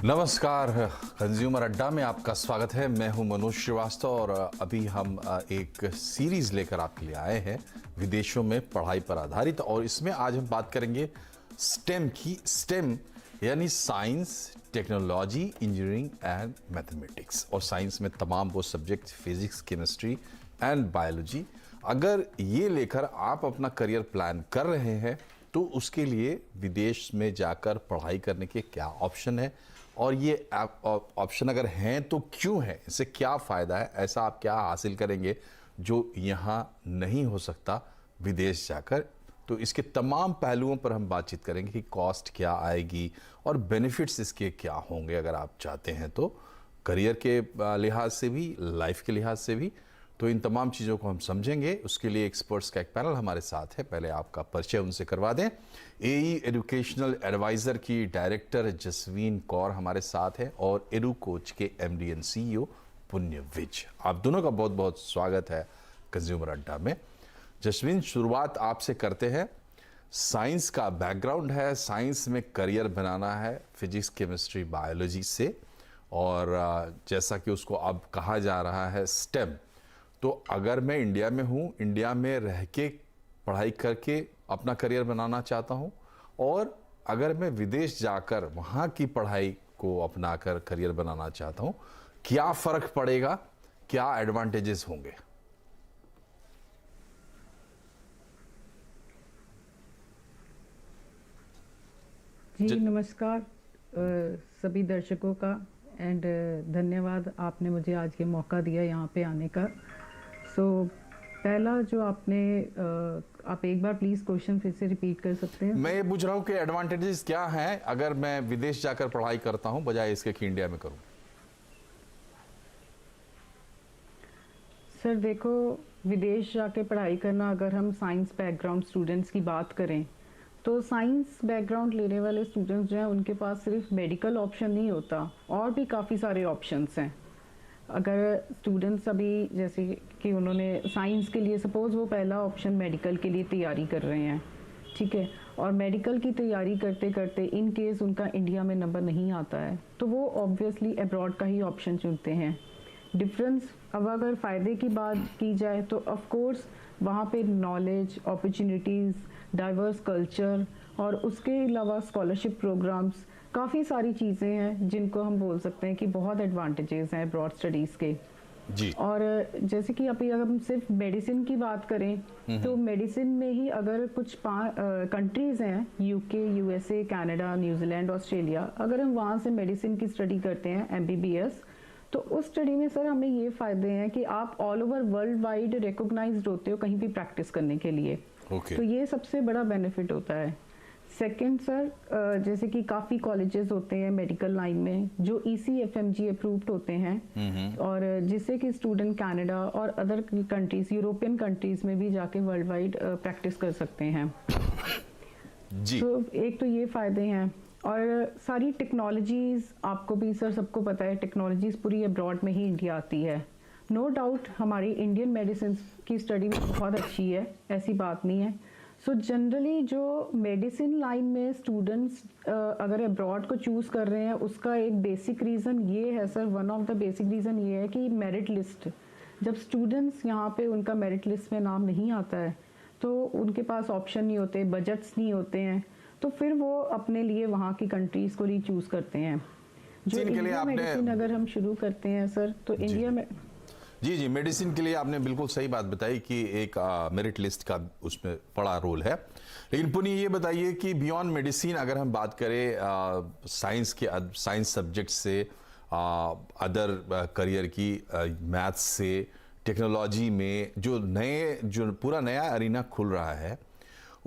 नमस्कार, कंज्यूमर अड्डा में आपका स्वागत है। मैं हूं मनोज श्रीवास्तव और अभी हम एक सीरीज लेकर आपके लिए आए हैं विदेशों में पढ़ाई पर आधारित। और इसमें आज हम बात करेंगे स्टेम की। स्टेम यानी science, technology, engineering and mathematics. और साइंस में तमाम वो subject physics, chemistry and biology. अगर ये लेकर आप अपना करियर प्लान कर रहे हैं तो उसके लिए विदेश में जाकर पढ़ाई करने के क्या ऑप्शन है, और ये ऑप्शन अगर हैं तो क्यों है, इससे क्या फ़ायदा है, ऐसा आप क्या हासिल करेंगे जो यहाँ नहीं हो सकता विदेश जाकर। तो इसके तमाम पहलुओं पर हम बातचीत करेंगे कि कॉस्ट क्या आएगी और बेनिफिट्स इसके क्या होंगे अगर आप चाहते हैं तो, करियर के लिहाज से भी, लाइफ के लिहाज से भी। तो इन तमाम चीज़ों को हम समझेंगे। उसके लिए एक्सपर्ट्स का एक पैनल हमारे साथ है। पहले आपका परिचय उनसे करवा दें। एई एजुकेशनल एडवाइज़र की डायरेक्टर जसवीन कौर हमारे साथ है और एडू कोच के एमडी एंड सीईओ पुण्य विज। आप दोनों का बहुत बहुत स्वागत है कंज्यूमर अड्डा में। जसवीन, शुरुआत आपसे करते हैं। साइंस का बैकग्राउंड है, साइंस में करियर बनाना है, फिजिक्स, केमिस्ट्री, बायोलॉजी से, और जैसा कि उसको अब कहा जा रहा है स्टेम। तो अगर मैं इंडिया में हूँ, इंडिया में रह के पढ़ाई करके अपना करियर बनाना चाहता हूँ, और अगर मैं विदेश जाकर वहाँ की पढ़ाई को अपनाकर करियर बनाना चाहता हूँ, क्या फ़र्क पड़ेगा, क्या एडवांटेजेस होंगे? जी नमस्कार सभी दर्शकों का, एंड धन्यवाद आपने मुझे आज ये मौका दिया यहाँ पे आने का। पहला जो आपने आप एक बार प्लीज क्वेश्चन फिर से रिपीट कर सकते हैं? मैं ये पूछ रहा हूँ कि एडवांटेजेस क्या हैं अगर मैं विदेश जाकर पढ़ाई करता हूँ बजाय इसके कि इंडिया में करूँ। सर देखो, विदेश जाके पढ़ाई करना, अगर हम साइंस बैकग्राउंड स्टूडेंट्स की बात करें तो साइंस बैकग्राउंड लेने वाले स्टूडेंट्स जो हैं उनके पास सिर्फ मेडिकल ऑप्शन नहीं होता, और भी काफ़ी सारे ऑप्शंस हैं। अगर स्टूडेंट्स अभी जैसे कि उन्होंने साइंस के लिए, सपोज़ वो पहला ऑप्शन मेडिकल के लिए तैयारी कर रहे हैं, ठीक है, और मेडिकल की तैयारी करते करते इन केस उनका इंडिया में नंबर नहीं आता है तो वो ऑब्वियसली अब्रॉड का ही ऑप्शन चुनते हैं। डिफरेंस अब अगर फ़ायदे की बात की जाए तो ऑफ कोर्स वहाँ पे नॉलेज, अपॉर्चुनिटीज़, डाइवर्स कल्चर, और उसके अलावा स्कॉलरशिप प्रोग्राम्स, काफ़ी सारी चीज़ें हैं जिनको हम बोल सकते हैं कि बहुत एडवांटेजेस हैं अब्रॉड स्टडीज़ के जी। और जैसे कि अभी अगर हम सिर्फ मेडिसिन की बात करें तो मेडिसिन में ही अगर कुछ कंट्रीज़ हैं, UK, USA, Canada, New Zealand, Australia, अगर हम वहाँ से मेडिसिन की स्टडी करते हैं एमबीबीएस, तो उस स्टडी में सर हमें ये फ़ायदे हैं कि आप all over world wide recognised होते हो कहीं भी प्रैक्टिस करने के लिए। Okay. तो ये सबसे बड़ा बेनिफिट होता है। सेकंड सर, जैसे कि काफ़ी कॉलेजेस होते हैं मेडिकल लाइन में जो ECFMG अप्रूव्ड होते हैं, और जिससे कि स्टूडेंट कनाडा और अदर कंट्रीज़, यूरोपियन कंट्रीज़ में भी जाके वर्ल्ड वाइड प्रैक्टिस कर सकते हैं जी। तो एक तो ये फ़ायदे हैं, और सारी टेक्नोलॉजीज़ आपको भी सर सबको पता है, टेक्नोलॉजीज़ पूरी अब्रॉड में ही इंडिया आती है। नो डाउट हमारी इंडियन मेडिसिन की स्टडी भी बहुत अच्छी है, ऐसी बात नहीं है। सो जनरली जो मेडिसिन लाइन में स्टूडेंट्स अगर अब्रॉड को चूज़ कर रहे हैं उसका एक बेसिक रीज़न ये है sir, one of the basic reason ये है कि मेरिट लिस्ट, जब स्टूडेंट्स यहाँ पे उनका मेरिट लिस्ट में नाम नहीं आता है तो उनके पास ऑप्शन नहीं होते, बजट्स नहीं होते हैं, तो फिर वो अपने लिए वहाँ की कंट्रीज़ को ही चूज़ करते हैं। जो इंडिया मेडिसिन अगर हम शुरू करते हैं सर, तो इंडिया में जी मेडिसिन के लिए आपने बिल्कुल सही बात बताई कि एक मेरिट लिस्ट का उसमें बड़ा रोल है। लेकिन पुण्य ये बताइए कि बियॉन्ड मेडिसिन अगर हम बात करें साइंस सब्जेक्ट से, अदर करियर की, मैथ्स से, टेक्नोलॉजी में जो पूरा नया अरीना खुल रहा है,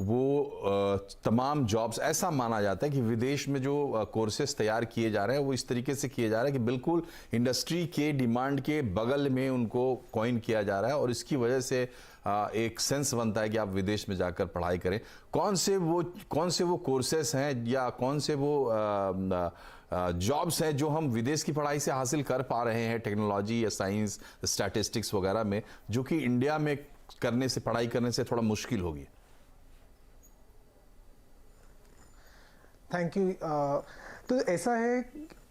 वो तमाम जॉब्स, ऐसा माना जाता है कि विदेश में जो कोर्सेज तैयार किए जा रहे हैं वो इस तरीके से किए जा रहे हैं कि बिल्कुल इंडस्ट्री के डिमांड के बगल में उनको कॉइन किया जा रहा है, और इसकी वजह से एक सेंस बनता है कि आप विदेश में जाकर पढ़ाई करें। कौन से वो कोर्सेज हैं या कौन से वो जॉब्स हैं जो हम विदेश की पढ़ाई से हासिल कर पा रहे हैं, टेक्नोलॉजी या साइंस, स्टैटिस्टिक्स वगैरह में, जो कि इंडिया में पढ़ाई करने से थोड़ा मुश्किल होगी? Thank you. तो ऐसा है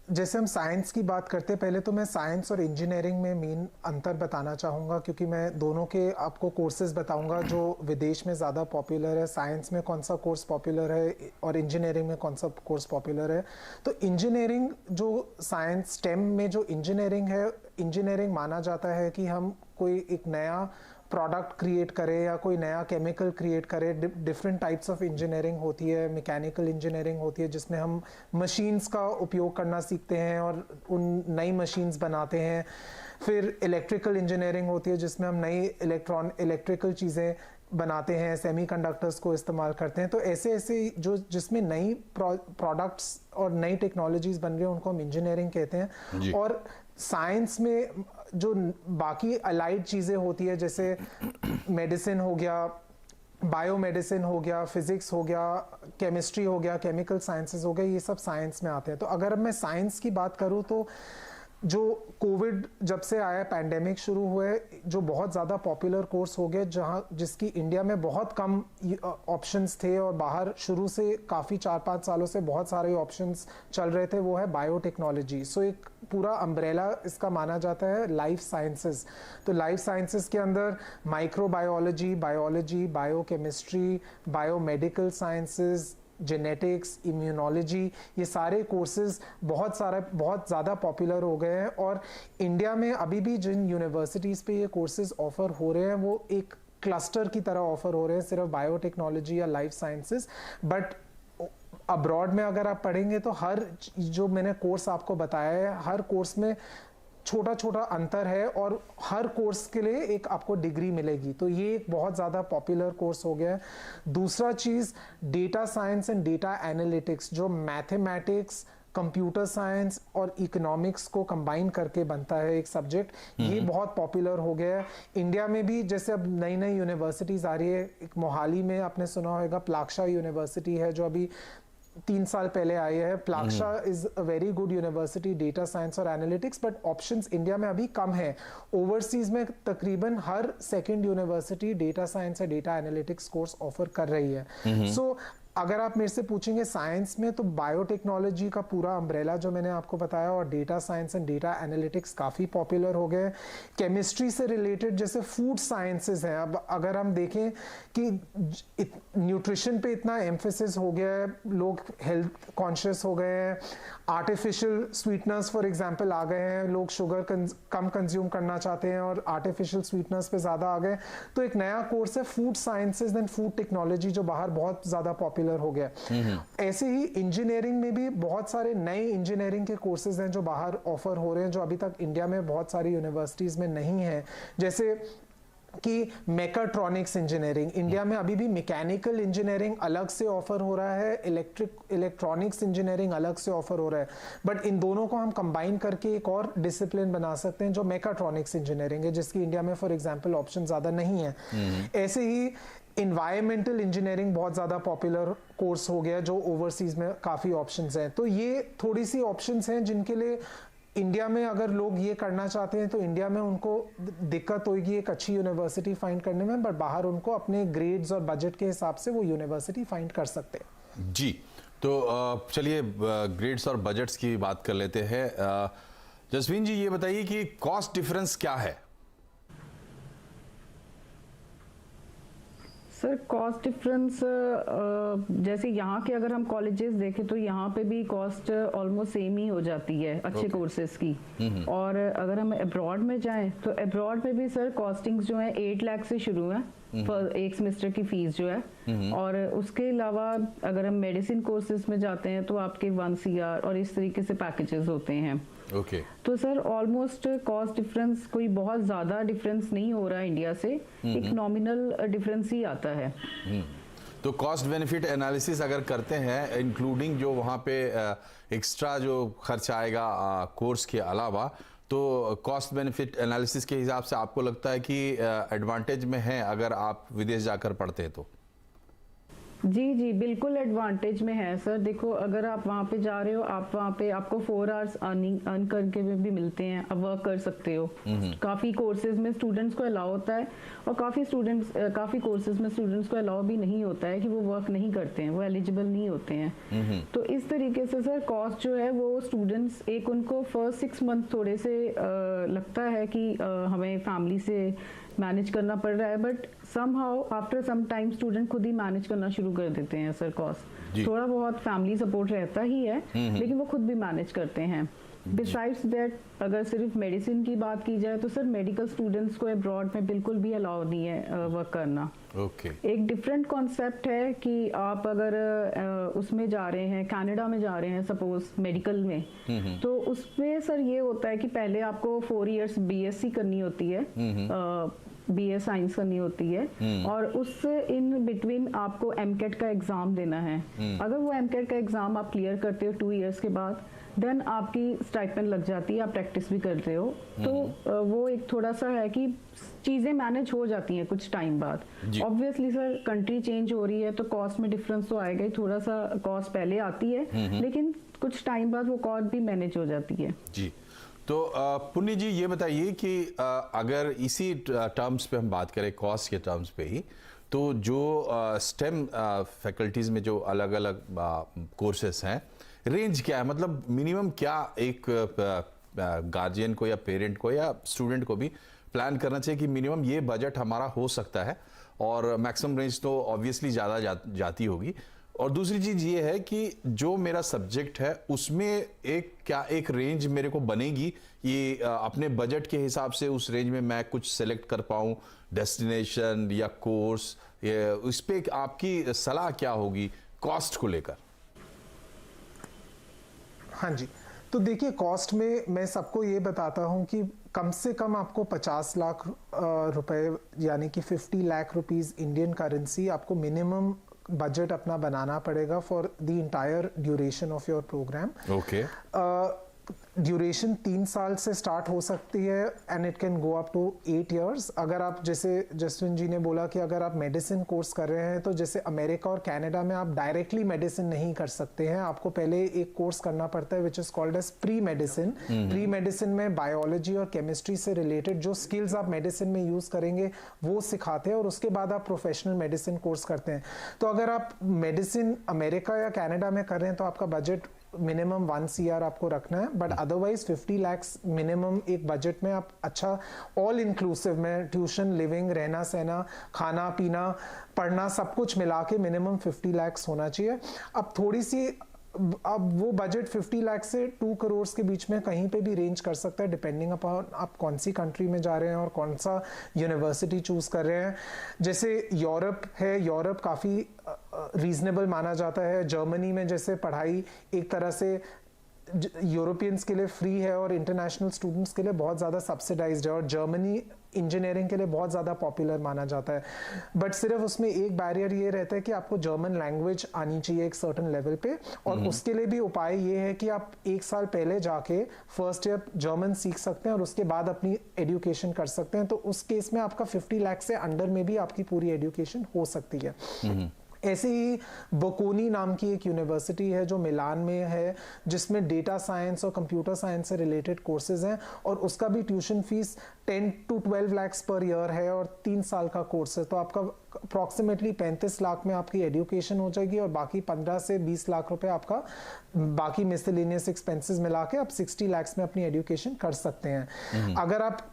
जैसे हम साइंस की बात करते हैं, पहले तो मैं साइंस और इंजीनियरिंग में मेन अंतर बताना चाहूँगा, क्योंकि मैं दोनों के आपको कोर्सेज बताऊँगा जो विदेश में ज़्यादा पॉपुलर है। साइंस में कौन सा कोर्स पॉपुलर है और इंजीनियरिंग में कौन सा कोर्स पॉपुलर है। तो इंजीनियरिंग जो साइंस स्टेम में जो इंजीनियरिंग है, इंजीनियरिंग माना जाता है कि हम कोई एक नया प्रोडक्ट क्रिएट करें या कोई नया केमिकल क्रिएट करें। डिफरेंट टाइप्स ऑफ इंजीनियरिंग होती है। मैकेनिकल इंजीनियरिंग होती है जिसमें हम मशीन्स का उपयोग करना सीखते हैं और उन नई मशीन्स बनाते हैं। फिर इलेक्ट्रिकल इंजीनियरिंग होती है जिसमें हम नई इलेक्ट्रिकल चीज़ें बनाते हैं, सेमीकंडक्टर्स को इस्तेमाल करते हैं। तो ऐसे ऐसे जो जिसमें नई प्रोडक्ट्स और नई टेक्नोलॉजीज बन रही है उनको हम इंजीनियरिंग कहते हैं। और साइंस में जो बाकी अलाइड चीज़ें होती है, जैसे मेडिसिन हो गया, बायोमेडिसिन हो गया, फिजिक्स हो गया, केमिस्ट्री हो गया, केमिकल साइंसेस हो गया, ये सब साइंस में आते हैं। तो अगर मैं साइंस की बात करूँ तो जो कोविड जब से आया, पैंडेमिक शुरू हुए, जो बहुत ज़्यादा पॉपुलर कोर्स हो गए जिसकी इंडिया में बहुत कम ऑप्शंस थे और बाहर शुरू से काफ़ी 4-5 सालों से बहुत सारे ऑप्शंस चल रहे थे, वो है बायोटेक्नोलॉजी। सो एक पूरा अम्ब्रेला इसका माना जाता है लाइफ साइंसेस। तो लाइफ साइंसेस के अंदर microbiology, biology, biochemistry, biomedical sciences, genetics, immunology, ये सारे कोर्सेज बहुत ज़्यादा पॉपुलर हो गए हैं। और इंडिया में अभी भी जिन यूनिवर्सिटीज़ पे ये कोर्सेज ऑफर हो रहे हैं वो एक क्लस्टर की तरह ऑफर हो रहे हैं, सिर्फ बायोटेक्नोलॉजी या लाइफ साइंसेस। बट अब्रॉड में अगर आप पढ़ेंगे तो हर जो मैंने कोर्स आपको बताया है, हर कोर्स में छोटा छोटा अंतर है और हर कोर्स के लिए एक आपको डिग्री मिलेगी। तो ये एक बहुत ज़्यादा पॉपुलर कोर्स हो गया है। दूसरा चीज़ data science and data analytics, जो मैथमेटिक्स, कंप्यूटर साइंस और इकोनॉमिक्स को कंबाइन करके बनता है एक सब्जेक्ट, ये बहुत पॉपुलर हो गया है। इंडिया में भी जैसे अब नई नई यूनिवर्सिटीज़ आ रही है, एक मोहाली में आपने सुना होगा प्लाक्शा यूनिवर्सिटी है जो अभी 3 साल पहले आई है। Plaksha is a very good university, data science और एनालिटिक्स, बट ऑप्शंस इंडिया में अभी कम है। ओवरसीज में तकरीबन हर सेकंड यूनिवर्सिटी डेटा साइंस या डेटा एनालिटिक्स कोर्स ऑफर कर रही है। सो अगर आप मेरे से पूछेंगे साइंस में, तो बायोटेक्नोलॉजी का पूरा अम्ब्रेला जो मैंने आपको बताया और data science and data analytics काफ़ी पॉपुलर हो गए। केमिस्ट्री से रिलेटेड जैसे फूड साइंसेस हैं, अब अगर हम देखें कि न्यूट्रिशन पे इतना एम्फेसिस हो गया है, लोग हेल्थ कॉन्शियस हो गए हैं, आर्टिफिशियल स्वीटनर्स फॉर एग्जांपल आ गए हैं, लोग शुगर कम कंज्यूम करना चाहते हैं और आर्टिफिशियल स्वीटनर्स पे ज़्यादा आ गए। तो एक नया कोर्स है food sciences and food technology जो बाहर बहुत ज़्यादा पॉपुलर हो गया। ऐसे ही इंजीनियरिंग में भी बहुत सारे नए इंजीनियरिंग के कोर्सेज हैं जो बाहर ऑफर हो रहे हैं, जो अभी तक इंडिया में बहुत सारी यूनिवर्सिटीज़ में नहीं है। जैसे कि मैकाट्रॉनिक्स इंजीनियरिंग, इंडिया में अभी भी मैकेनिकल इंजीनियरिंग अलग से ऑफर हो रहा है, इलेक्ट्रॉनिक्स इंजीनियरिंग अलग से ऑफर हो रहा है, बट इन दोनों को हम कंबाइन करके एक और डिसिप्लिन बना सकते हैं जो मैकाट्रॉनिक्स इंजीनियरिंग है, जिसकी इंडिया में फॉर एग्जांपल ऑप्शन ज़्यादा नहीं है। ऐसे ही इन्वायरमेंटल इंजीनियरिंग बहुत ज़्यादा पॉपुलर कोर्स हो गया जो ओवरसीज में काफ़ी ऑप्शंस हैं। तो ये थोड़ी सी ऑप्शंस हैं जिनके लिए इंडिया में अगर लोग ये करना चाहते हैं तो इंडिया में उनको दिक्कत होगी एक अच्छी यूनिवर्सिटी फाइंड करने में, बट बाहर उनको अपने ग्रेड्स और बजट के हिसाब से वो यूनिवर्सिटी फाइंड कर सकते हैं। जी, तो चलिए ग्रेड्स और बजट्स की बात कर लेते हैं। जसवीन जी, ये बताइए कि कॉस्ट डिफरेंस क्या है? सर कॉस्ट डिफरेंस जैसे यहाँ के अगर हम कॉलेजेस देखें तो यहाँ पे भी कॉस्ट ऑलमोस्ट सेम ही हो जाती है अच्छे कोर्सेज की। और अगर हम अब्रॉड में जाएं तो अब्रॉड में भी सर कॉस्टिंग्स जो है 8 लाख से शुरू है एक सेमेस्टर की फीस जो है। और उसके अलावा अगर हम मेडिसिन कोर्सेज में जाते हैं तो आपके 1 CR और इस तरीके से पैकेजेस होते हैं। ओके। तो सर ऑलमोस्ट कॉस्ट डिफरेंस कोई बहुत ज्यादा डिफरेंस नहीं हो रहा है इंडिया से, एक नॉमिनल डिफरेंस ही आता है। तो कॉस्ट बेनिफिट एनालिसिस अगर करते हैं इंक्लूडिंग जो वहाँ पे एक्स्ट्रा जो खर्च आएगा कोर्स के अलावा, तो कॉस्ट बेनिफिट एनालिसिस के हिसाब से आपको लगता है कि एडवांटेज में है अगर आप विदेश जाकर पढ़ते हैं तो? जी बिल्कुल एडवांटेज में है सर। देखो अगर आप वहाँ पे जा रहे हो, आप वहाँ पे आपको 4 आवर्स अर्न करके भी मिलते हैं, आप वर्क कर सकते हो। काफ़ी कोर्सेज में स्टूडेंट्स को अलाउ होता है और काफ़ी कोर्सेज में स्टूडेंट्स को अलाउ भी नहीं होता है कि वो वर्क नहीं करते हैं, वो एलिजिबल नहीं होते हैं। तो इस तरीके से सर कॉस्ट जो है वो स्टूडेंट्स एक उनको फर्स्ट 6 मंथ थोड़े से लगता है कि हमें फैमिली से मैनेज करना पड़ रहा है, but somehow after some time student खुद ही मैनेज करना शुरू कर देते हैं सर। कॉस्ट थोड़ा बहुत फैमिली सपोर्ट रहता ही है, लेकिन वो खुद भी मैनेज करते हैं। बिसाइड्स दैट अगर सिर्फ मेडिसिन की बात की जाए तो सर मेडिकल स्टूडेंट्स को अब्रॉड में बिल्कुल भी अलाउ नहीं है वर्क करना। एक डिफरेंट कॉन्सेप्ट है कि आप अगर उसमें जा रहे हैं, कनाडा में जा रहे हैं सपोज मेडिकल में, तो उसमें सर ये होता है कि पहले आपको 4 इयर्स बीएससी करनी होती है, बीए साइंस करनी होती है, और उस इन बिटवीन आपको एमकेट का एग्जाम देना है। अगर वो एमकेट का एग्जाम आप क्लियर करते हो 2 इयर्स के बाद, देन आपकी स्टाइपेंड लग जाती है, आप प्रैक्टिस भी करते हो। तो वो एक थोड़ा सा है कि चीजें मैनेज हो जाती हैं कुछ टाइम बाद। ऑब्वियसली सर कंट्री चेंज हो रही है तो कॉस्ट में डिफरेंस तो आएगा ही, थोड़ा सा कॉस्ट पहले आती है, लेकिन कुछ टाइम बाद वो कॉस्ट भी मैनेज हो जाती है। जी, तो पुण्य जी ये बताइए कि अगर इसी टर्म्स पे हम बात करें, कॉस्ट के टर्म्स पे ही, तो जो स्टेम फैकल्टीज में जो अलग अलग कोर्सेस हैं, रेंज क्या है? मतलब मिनिमम क्या एक गार्जियन को या पेरेंट को या स्टूडेंट को भी प्लान करना चाहिए कि मिनिमम ये बजट हमारा हो सकता है, और मैक्सिमम रेंज तो ऑब्वियसली ज़्यादा जाती होगी। और दूसरी चीज़ ये है कि जो मेरा सब्जेक्ट है उसमें एक रेंज मेरे को बनेगी, ये अपने बजट के हिसाब से उस रेंज में मैं कुछ सेलेक्ट कर पाऊँ, डेस्टिनेशन या कोर्स, इस पे आपकी सलाह क्या होगी कॉस्ट को लेकर? हाँ जी, तो देखिए कॉस्ट में मैं सबको ये बताता हूँ कि कम से कम आपको 50 लाख रुपए यानी कि 50 लाख रुपीस इंडियन करेंसी आपको मिनिमम बजट अपना बनाना पड़ेगा for the entire duration of your programme. Okay, duration 3 साल से स्टार्ट हो सकती है and it can go up to 8 years. अगर आप, जैसे जसविन जी ने बोला कि अगर आप मेडिसिन कोर्स कर रहे हैं, तो जैसे अमेरिका और कनाडा में आप डायरेक्टली मेडिसिन नहीं कर सकते हैं, आपको पहले एक कोर्स करना पड़ता है which is called as pre medicine. Pre medicine में बायोलॉजी और केमिस्ट्री से रिलेटेड जो स्किल्स आप मेडिसिन में यूज करेंगे वो सिखाते हैं, और उसके बाद आप प्रोफेशनल मेडिसिन कोर्स करते हैं। तो अगर आप मेडिसिन अमेरिका या कनाडा में कर रहे हैं तो आपका बजट मिनिमम 1 CR आपको रखना है, बट अदरवाइज 50 लाख मिनिमम एक बजट में आप अच्छा ऑल इंक्लूसिव में ट्यूशन, लिविंग, रहना सहना, खाना पीना, पढ़ना, सब कुछ मिला के मिनिमम 50 लाख होना चाहिए। अब थोड़ी सी अब वो बजट 50 लाख से 2 करोड़ के बीच में कहीं पे भी रेंज कर सकता है, डिपेंडिंग अपॉन आप कौन सी कंट्री में जा रहे हैं और कौन सा यूनिवर्सिटी चूज कर रहे हैं। जैसे यूरोप है, यूरोप काफ़ी रीजनेबल माना जाता है। जर्मनी में जैसे पढ़ाई एक तरह से यूरोपियंस के लिए फ्री है और इंटरनेशनल स्टूडेंट्स के लिए बहुत ज़्यादा सब्सिडाइज्ड है, और जर्मनी इंजीनियरिंग के लिए बहुत ज़्यादा पॉपुलर माना जाता है। बट सिर्फ उसमें एक बैरियर ये रहता है कि आपको जर्मन लैंग्वेज आनी चाहिए एक सर्टेन लेवल पे, और उसके लिए भी उपाय ये है कि आप 1 साल पहले जाके फर्स्ट ईयर जर्मन सीख सकते हैं और उसके बाद अपनी एजुकेशन कर सकते हैं। तो उस केस में आपका 50 लाख से अंडर में भी आपकी पूरी एजुकेशन हो सकती है। ऐसे ही बोकोनी नाम की एक यूनिवर्सिटी है जो मिलान में है, जिसमें डेटा साइंस और कंप्यूटर साइंस से रिलेटेड कोर्सेज हैं, और उसका भी tuition fees 10 to 12 lakh per year है और 3 साल का कोर्स है। तो आपका अप्रॉक्सीमेटली 35 लाख में आपकी एजुकेशन हो जाएगी, और बाकी 15 से 20 लाख रुपए आपका बाकी मिसलेनियस एक्सपेंसेस मिला के आप 60 लाख में अपनी एजुकेशन कर सकते हैं। अगर आप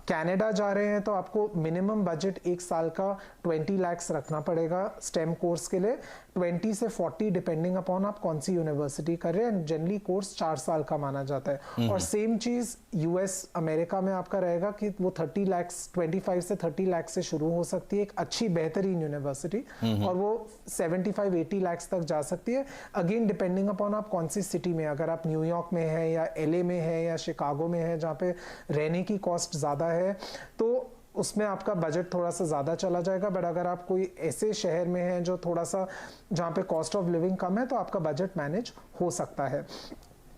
कनाडा जा रहे हैं तो आपको मिनिमम बजट 1 साल का 20 लाख रखना पड़ेगा स्टेम कोर्स के लिए, 20 से 40 डिपेंडिंग अपॉन आप कौन सी यूनिवर्सिटी कर रहे हैं। जनरली कोर्स 4 साल का माना जाता है। और सेम चीज यूएस अमेरिका में आपका रहेगा कि वो 30 लाख 25 से 30 लाख से शुरू हो सकती है एक अच्छी बेहतरीन यूनिवर्सिटी, और वो 75-80 लाख तक जा सकती है। अगेन डिपेंडिंग अपॉन आप कौन सी सिटी में, अगर आप न्यूयॉर्क में है या LA में है या शिकागो में है जहाँ पे रहने की कॉस्ट ज्यादा है, तो उसमें आपका बजट थोड़ा सा ज़्यादा चला जाएगा। बट अगर आप कोई ऐसे शहर में हैं जो थोड़ा सा जहाँ पे कॉस्ट ऑफ लिविंग कम है, तो आपका बजट मैनेज हो सकता है।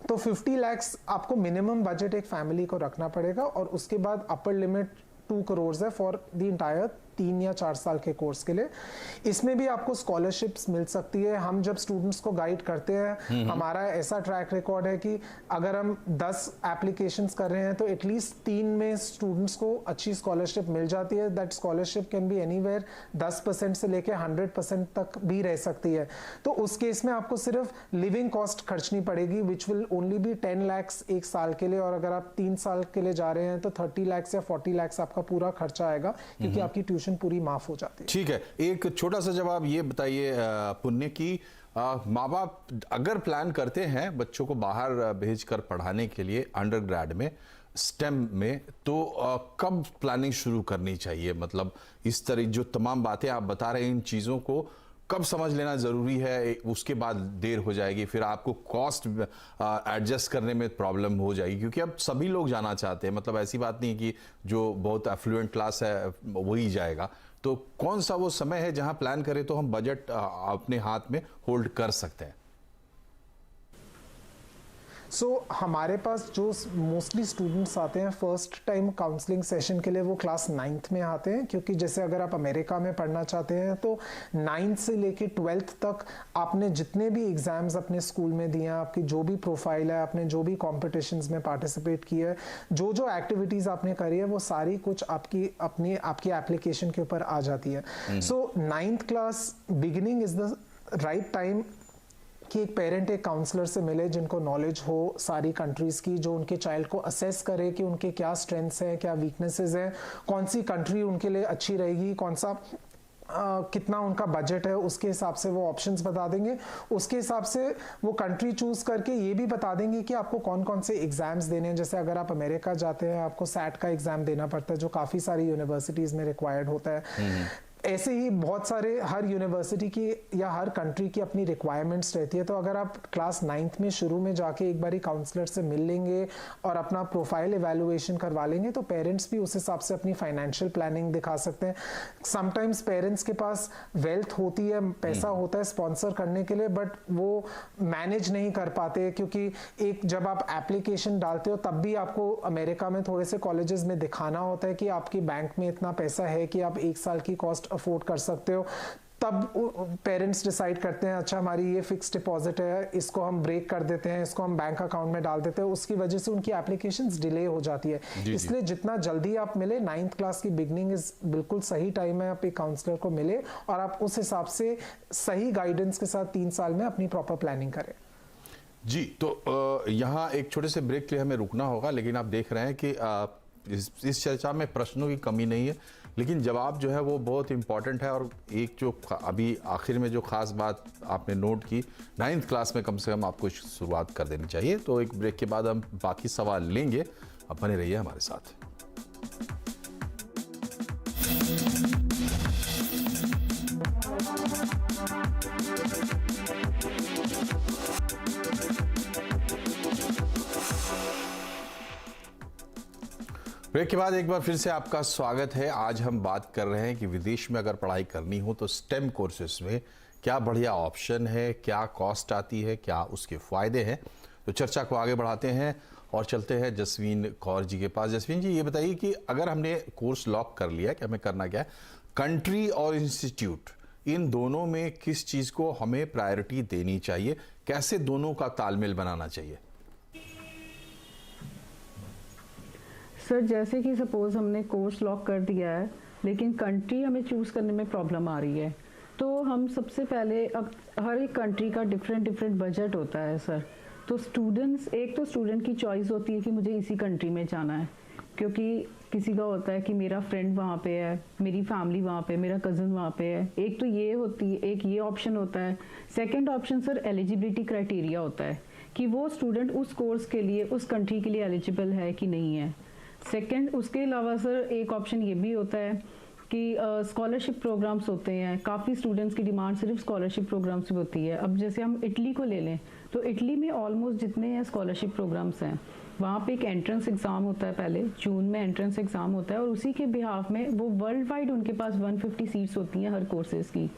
तो 50 लाख आपको मिनिमम बजट एक फैमिली को रखना पड़ेगा, और उसके बाद अपर लिमिट 2 करोड़ है फॉर द इंटायर 3 या 4 साल के कोर्स के लिए। इसमें भी आपको स्कॉलरशिप्स मिल सकती है। हम जब स्टूडेंट्स को गाइड करते हैं, हमारा ऐसा ट्रैक रिकॉर्ड है कि अगर हम 10 एप्लीकेशंस कर रहे हैं तो एटलीस्ट 3 में स्टूडेंट्स को अच्छी स्कॉलरशिप मिल जाती है। That scholarship can be anywhere 10% से लेके 100% तक भी रह सकती है। तो उस केस में आपको सिर्फ लिविंग कॉस्ट खर्चनी पड़ेगी, which will only be 10 lakhs एक साल के लिए, और अगर आप 3 साल के लिए जा रहे हैं तो 30 lakhs या 40 lakhs आपका पूरा खर्चा आएगा, क्योंकि आपकी ट्यूशन पूरी माफ हो जाती है। ठीक है, एक छोटा सा जवाब ये बताइए पुण्य की, माँ बाप अगर प्लान करते हैं बच्चों को बाहर भेजकर पढ़ाने के लिए अंडर ग्रेड में स्टेम में, तो कब प्लानिंग शुरू करनी चाहिए? मतलब इस तरह जो तमाम बातें आप बता रहे हैं, इन चीज़ों को कब समझ लेना ज़रूरी है? उसके बाद देर हो जाएगी, फिर आपको कॉस्ट एडजस्ट करने में प्रॉब्लम हो जाएगी, क्योंकि अब सभी लोग जाना चाहते हैं। मतलब ऐसी बात नहीं है कि जो बहुत एफ्लुएंट क्लास है वही जाएगा। तो कौन सा वो समय है जहां प्लान करें तो हम बजट अपने हाथ में होल्ड कर सकते हैं? हमारे पास जो मोस्टली स्टूडेंट्स आते हैं फर्स्ट टाइम काउंसलिंग सेशन के लिए, वो क्लास 9th में आते हैं, क्योंकि जैसे अगर आप अमेरिका में पढ़ना चाहते हैं तो 9th से लेके 12th तक आपने जितने भी एग्जाम्स अपने स्कूल में दिए हैं, आपकी जो भी प्रोफाइल है, आपने जो भी कॉम्पिटिशन्स में पार्टिसिपेट किया है, जो जो एक्टिविटीज़ आपने करी है, वो सारी कुछ आपकी एप्लीकेशन के ऊपर आ जाती है। 9th class beginning is the right time कि एक पेरेंट एक काउंसलर से मिले जिनको नॉलेज हो सारी कंट्रीज़ की, जो उनके चाइल्ड को असेस करे कि उनके क्या स्ट्रेंथ्स हैं, क्या वीकनेसेस हैं, कौन सी कंट्री उनके लिए अच्छी रहेगी, कौन सा कितना उनका बजट है, उसके हिसाब से वो ऑप्शंस बता देंगे। उसके हिसाब से वो कंट्री चूज करके ये भी बता देंगे कि आपको कौन कौन से एग्जाम्स देने हैं। जैसे अगर आप अमेरिका जाते हैं, आपको सैट का एग्जाम देना पड़ता है, जो काफ़ी सारी यूनिवर्सिटीज़ में रिक्वायर्ड होता है। ऐसे ही बहुत सारे हर यूनिवर्सिटी की या हर कंट्री की अपनी रिक्वायरमेंट्स रहती है। तो अगर आप क्लास 9th में शुरू में जाके एक बारी काउंसलर से मिल लेंगे और अपना प्रोफाइल इवैल्यूएशन करवा लेंगे, तो पेरेंट्स भी उस हिसाब से अपनी फाइनेंशियल प्लानिंग दिखा सकते हैं। समटाइम्स पेरेंट्स के पास वेल्थ होती है, पैसा होता है स्पॉन्सर करने के लिए, बट वो मैनेज नहीं कर पाते, क्योंकि एक जब आप एप्लीकेशन डालते हो तब भी आपको अमेरिका में थोड़े से कॉलेजेस में दिखाना होता है कि आपकी बैंक में इतना पैसा है कि आप 1 साल की कॉस्ट अफोर्ड कर सकते हो। तब पेरेंट्स डिसाइड करते हैं, अच्छा हमारी ये फिक्स डिपॉजिट है, इसको हम ब्रेक कर देते हैं, इसको हम बैंक अकाउंट में डाल देते हैं। उसकी वजह से उनकी एप्लीकेशंस डिले हो जाती है। इसलिए जितना जल्दी आप मिले, 9th क्लास की बिगनिंग इज बिल्कुल सही टाइम है, आप एक काउंसलर को मिले और आप उस हिसाब से सही गाइडेंस के साथ 3 साल में अपनी प्रॉपर प्लानिंग करें। जी, तो यहाँ एक छोटे से ब्रेक के लिए हमें रुकना होगा, लेकिन आप देख रहे हैं कि इस चर्चा में प्रश्नों की कमी नहीं है, लेकिन जवाब जो है वो बहुत इंपॉर्टेंट है। और एक जो अभी आखिर में जो खास बात आपने नोट की, 9th क्लास में कम से कम आपको शुरुआत कर देनी चाहिए। तो एक ब्रेक के बाद हम बाकी सवाल लेंगे, अब बने रहिए हमारे साथ। ब्रेक के बाद एक बार फिर से आपका स्वागत है। आज हम बात कर रहे हैं कि विदेश में अगर पढ़ाई करनी हो तो स्टेम कोर्सेज में क्या बढ़िया ऑप्शन है, क्या कॉस्ट आती है, क्या उसके फ़ायदे हैं। तो चर्चा को आगे बढ़ाते हैं और चलते हैं जसवीन कौर जी के पास। जसवीन जी, ये बताइए कि अगर हमने कोर्स लॉक कर लिया कि हमें करना क्या है, कंट्री और इंस्टीट्यूट, इन दोनों में किस चीज़ को हमें प्रायोरिटी देनी चाहिए, कैसे दोनों का तालमेल बनाना चाहिए? सर, जैसे कि सपोज हमने कोर्स लॉक कर दिया है, लेकिन कंट्री हमें चूज़ करने में प्रॉब्लम आ रही है, तो हम सबसे पहले, अब हर एक कंट्री का डिफरेंट बजट होता है सर। तो स्टूडेंट की चॉइस होती है कि मुझे इसी कंट्री में जाना है, क्योंकि किसी का होता है कि मेरा फ्रेंड वहाँ पे है, मेरी फैमिली वहाँ पे, मेरा कज़न वहाँ पे है। एक तो ये होती है, एक ये ऑप्शन होता है। Second option sir eligibility criteria होता है कि वो स्टूडेंट उस कोर्स के लिए, उस कंट्री के लिए एलिजिबल है कि नहीं है। सेकंड, उसके अलावा सर एक ऑप्शन ये भी होता है कि स्कॉलरशिप प्रोग्राम्स होते हैं। काफ़ी स्टूडेंट्स की डिमांड सिर्फ स्कॉलरशिप प्रोग्राम्स पे होती है। अब जैसे हम इटली को ले लें, तो इटली में ऑलमोस्ट जितने हैं स्कॉलरशिप प्रोग्राम्स हैं, वहाँ पे एक एंट्रेंस एग्ज़ाम होता है, पहले जून में एंट्रेंस एग्ज़ाम होता है, और उसी के बिहाफ में वो वर्ल्ड वाइड उनके पास 150 सीट्स होती हैं हर कोर्सेज़ की,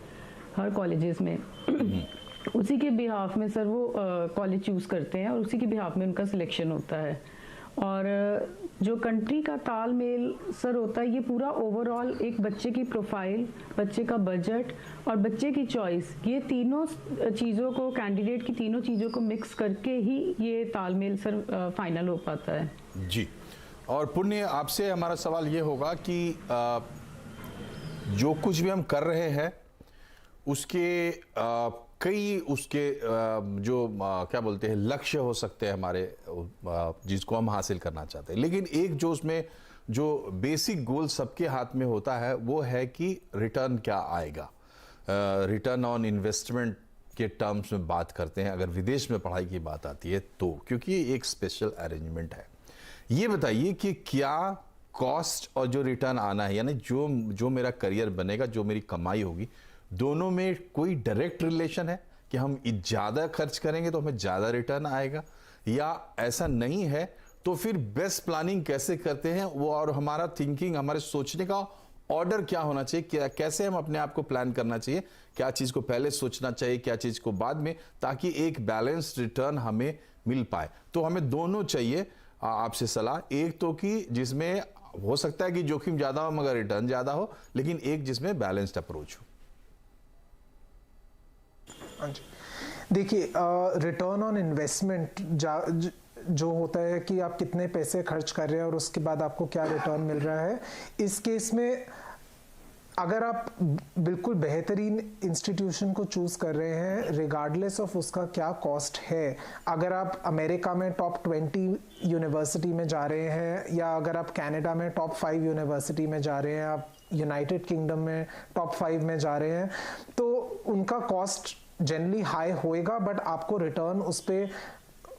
हर कॉलेजेस में। उसी के बिहाफ में सर वो कॉलेज चूज़ करते हैं और उसी के बिहाफ में उनका सिलेक्शन होता है। और जो कंट्री का तालमेल सर होता है, ये पूरा ओवरऑल एक बच्चे की प्रोफाइल, बच्चे का बजट और बच्चे की चॉइस, ये तीनों चीज़ों को, कैंडिडेट की तीनों चीज़ों को मिक्स करके ही ये तालमेल सर फाइनल हो पाता है। जी, और पुण्य आपसे हमारा सवाल ये होगा कि जो कुछ भी हम कर रहे हैं उसके कई उसके जो क्या बोलते हैं लक्ष्य हो सकते हैं हमारे, जिसको हम हासिल करना चाहते हैं, लेकिन एक जो उसमें जो बेसिक गोल सबके हाथ में होता है वो है कि रिटर्न क्या आएगा। रिटर्न ऑन इन्वेस्टमेंट के टर्म्स में बात करते हैं अगर विदेश में पढ़ाई की बात आती है तो, क्योंकि ये एक स्पेशल अरेंजमेंट है। ये बताइए कि क्या कॉस्ट और जो रिटर्न आना है, यानी जो मेरा करियर बनेगा, जो मेरी कमाई होगी, दोनों में कोई डायरेक्ट रिलेशन है कि हम ज़्यादा खर्च करेंगे तो हमें ज़्यादा रिटर्न आएगा, या ऐसा नहीं है तो फिर बेस्ट प्लानिंग कैसे करते हैं वो, और हमारा थिंकिंग, हमारे सोचने का ऑर्डर क्या होना चाहिए, क्या कैसे हम अपने आप को प्लान करना चाहिए, क्या चीज़ को पहले सोचना चाहिए, क्या चीज़ को बाद में, ताकि एक बैलेंस्ड रिटर्न हमें मिल पाए। तो हमें दोनों चाहिए आपसे सलाह, एक तो कि जिसमें हो सकता है कि जोखिम ज़्यादा हो मगर रिटर्न ज़्यादा हो, लेकिन एक जिसमें बैलेंस्ड अप्रोच हो। देखिए, रिटर्न ऑन इन्वेस्टमेंट जो होता है कि आप कितने पैसे खर्च कर रहे हैं और उसके बाद आपको क्या रिटर्न मिल रहा है, इस केस में अगर आप बिल्कुल बेहतरीन इंस्टीट्यूशन को चूज कर रहे हैं रिगार्डलेस ऑफ उसका क्या कॉस्ट है, अगर आप अमेरिका में टॉप 20 यूनिवर्सिटी में जा रहे हैं या अगर आप कनाडा में टॉप 5 यूनिवर्सिटी में जा रहे हैं, आप यूनाइटेड किंगडम में टॉप 5 में जा रहे हैं, तो उनका कॉस्ट जनरली हाई होएगा, बट आपको रिटर्न उस पे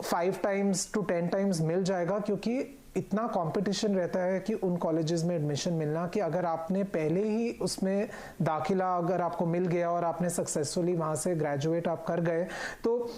5 टाइम्स to 10 टाइम्स मिल जाएगा, क्योंकि इतना कंपटीशन रहता है कि उन कॉलेजेस में एडमिशन मिलना, कि अगर आपने पहले ही उसमें दाखिला अगर आपको मिल गया और आपने सक्सेसफुली वहां से ग्रेजुएट आप कर गए, तो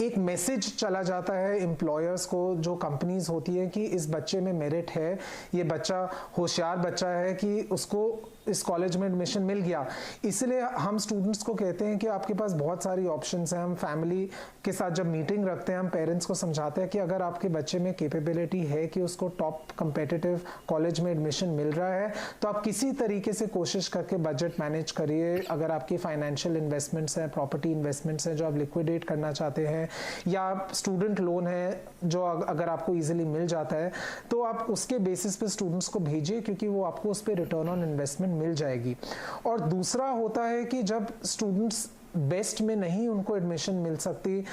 एक मैसेज चला जाता है एम्प्लॉयर्स को, जो कंपनीज होती है, कि इस बच्चे में मेरिट है, ये बच्चा होशियार बच्चा है कि उसको इस कॉलेज में एडमिशन मिल गया। इसलिए हम स्टूडेंट्स को कहते हैं कि आपके पास बहुत सारी ऑप्शंस हैं। हम फैमिली के साथ जब मीटिंग रखते हैं, हम पेरेंट्स को समझाते हैं कि अगर आपके बच्चे में कैपेबिलिटी है कि उसको टॉप कंपेटिटिव कॉलेज में एडमिशन मिल रहा है, तो आप किसी तरीके से कोशिश करके बजट मैनेज करिए। अगर आपकी फाइनेंशियल इन्वेस्टमेंट्स हैं, प्रॉपर्टी इन्वेस्टमेंट्स हैं जो आप लिक्विडेट करना चाहते हैं, या स्टूडेंट लोन है जो अगर आपको ईजिली मिल जाता है, तो आप उसके बेसिस पे स्टूडेंट्स को भेजिए, क्योंकि वो आपको उस पर रिटर्न ऑन इन्वेस्टमेंट मिल जाएगी। और दूसरा होता है कि जब स्टूडेंट्स बेस्ट में नहीं उनको एडमिशन मिल सकती,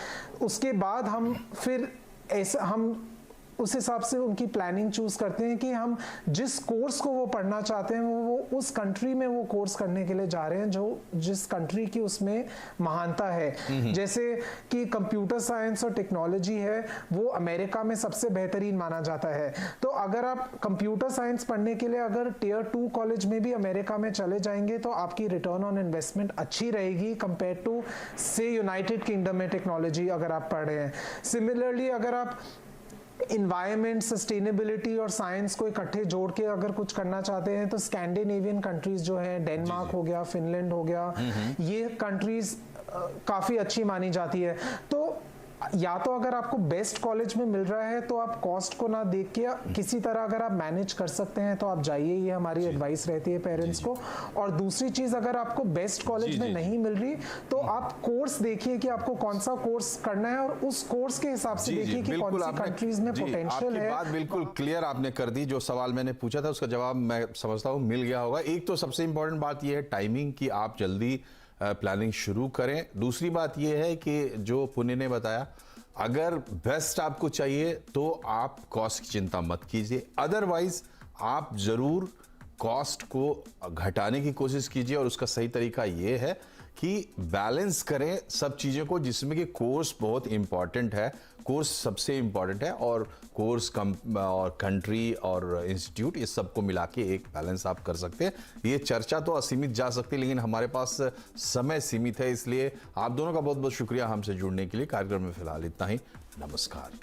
उसके बाद हम फिर ऐसा हम उस हिसाब से उनकी प्लानिंग चूज करते हैं कि हम जिस कोर्स को वो पढ़ना चाहते हैं वो उस कंट्री में वो कोर्स करने के लिए जा रहे हैं जो जिस कंट्री की उसमें महानता है। जैसे कि कंप्यूटर साइंस और टेक्नोलॉजी है, वो अमेरिका में सबसे बेहतरीन माना जाता है। तो अगर आप कंप्यूटर साइंस पढ़ने के लिए अगर टियर 2 कॉलेज में भी अमेरिका में चले जाएंगे, तो आपकी रिटर्न ऑन इन्वेस्टमेंट अच्छी रहेगी कंपेयर टू से यूनाइटेड किंगडम में टेक्नोलॉजी अगर आप पढ़ रहे हैं। सिमिलरली अगर आप इन्वायरमेंट, सस्टेनेबिलिटी और साइंस को इकट्ठे जोड़ के अगर कुछ करना चाहते हैं, तो स्कैंडिनेवियन कंट्रीज जो है, डेनमार्क हो गया, फिनलैंड हो गया, ये कंट्रीज काफी अच्छी मानी जाती है। तो या तो अगर आपको बेस्ट कॉलेज में मिल रहा है तो आप कॉस्ट को ना देख के किसी तरह अगर आप मैनेज कर सकते हैं तो आप जाइए, ये हमारी एडवाइस रहती है पेरेंट्स को। और दूसरी चीज, अगर आपको बेस्ट कॉलेज में नहीं मिल रही तो आप कोर्स देखिए कि आपको कौन सा कोर्स करना है, और उस कोर्स के हिसाब से देखिए कि कौन सी कंट्रीज में पोटेंशियल है। बात बिल्कुल क्लियर आपने कर दी। जो सवाल मैंने पूछा था उसका जवाब मैं समझता हूँ मिल गया होगा। एक तो सबसे इंपॉर्टेंट बात यह है टाइमिंग की, आप जल्दी प्लानिंग शुरू करें। दूसरी बात यह है कि जो पुण्य ने बताया, अगर बेस्ट आपको चाहिए तो आप कॉस्ट की चिंता मत कीजिए, अदरवाइज आप जरूर कॉस्ट को घटाने की कोशिश कीजिए। और उसका सही तरीका ये है कि बैलेंस करें सब चीज़ों को, जिसमें कि कोर्स बहुत इंपॉर्टेंट है, कोर्स सबसे इंपॉर्टेंट है, और कोर्स और कंट्री और इंस्टीट्यूट, इस सब को मिला के एक बैलेंस आप कर सकते हैं। ये चर्चा तो असीमित जा सकती है, लेकिन हमारे पास समय सीमित है, इसलिए आप दोनों का बहुत बहुत शुक्रिया हमसे जुड़ने के लिए। कार्यक्रम में फिलहाल इतना ही। नमस्कार।